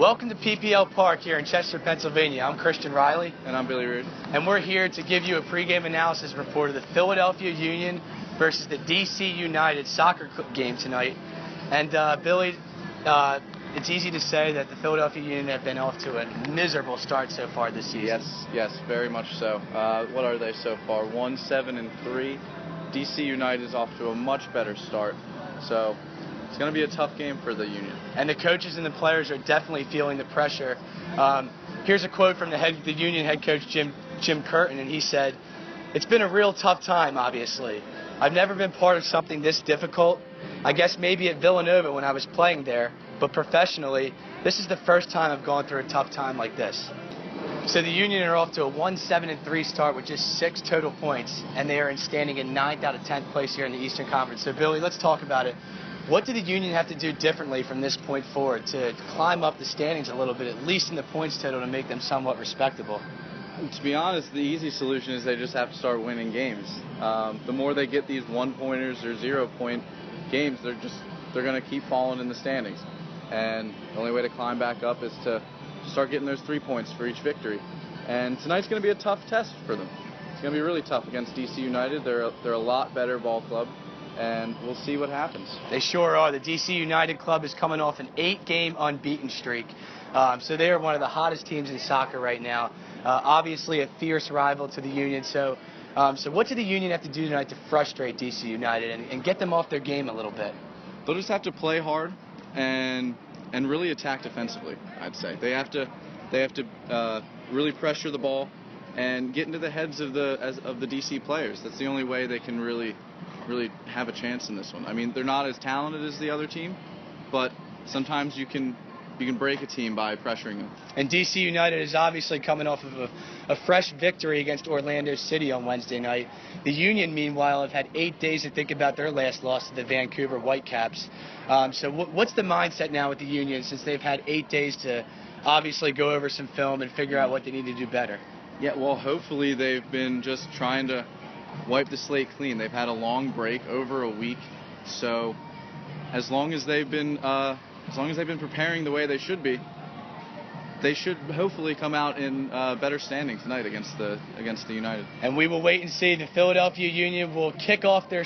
Welcome to PPL Park here in Chester, Pennsylvania. I'm Christian Riley. And I'm Billy Reed. And we're here to give you a pregame analysis report of the Philadelphia Union versus the DC United soccer game tonight. And Billy, it's easy to say that the Philadelphia Union have been off to a miserable start so far this season. Yes, very much so. What are they so far? 1-7-3. DC United is off to a much better start. So it's going to be a tough game for the Union. And the coaches and the players are definitely feeling the pressure. Here's a quote from the Union head coach, Jim Curtin, and he said, "It's been a real tough time, obviously. I've never been part of something this difficult. I guess maybe at Villanova when I was playing there, but professionally, this is the first time I've gone through a tough time like this." So the Union are off to a 1-7-3 start with just 6 total points, and they are standing in 9th out of 10th place here in the Eastern Conference. So Billy, let's talk about it. What do the Union have to do differently from this point forward to climb up the standings a little bit, at least in the points total, to make them somewhat respectable? To be honest, the easy solution is they just have to start winning games. The more they get these 1-pointers or 0-point games, they're going to keep falling in the standings. And the only way to climb back up is to start getting those 3 points for each victory. And tonight's going to be a tough test for them. It's going to be really tough against DC United. They're a lot better ball club, and we'll see what happens. They sure are. The DC United club is coming off an 8-game unbeaten streak. So they are one of the hottest teams in soccer right now. Obviously a fierce rival to the Union. So what do the Union have to do tonight to frustrate DC United and get them off their game a little bit? They'll just have to play hard and really attack defensively, I'd say. They have to really pressure the ball and get into the heads of the DC players. That's the only way they can really have a chance in this one. I mean, they're not as talented as the other team, but sometimes you can break a team by pressuring them. And DC United is obviously coming off of a fresh victory against Orlando City on Wednesday night. The Union, meanwhile, have had 8 days to think about their last loss to the Vancouver Whitecaps. So what's the mindset now with the Union since they've had 8 days to obviously go over some film and figure out what they need to do better? Yeah, well, hopefully they've been just trying to wipe the slate clean. They've had a long break, over a week, so as long as they've been preparing the way they should be, they should hopefully come out in better standing tonight against the United. And we will wait and see. The Philadelphia Union will kick off their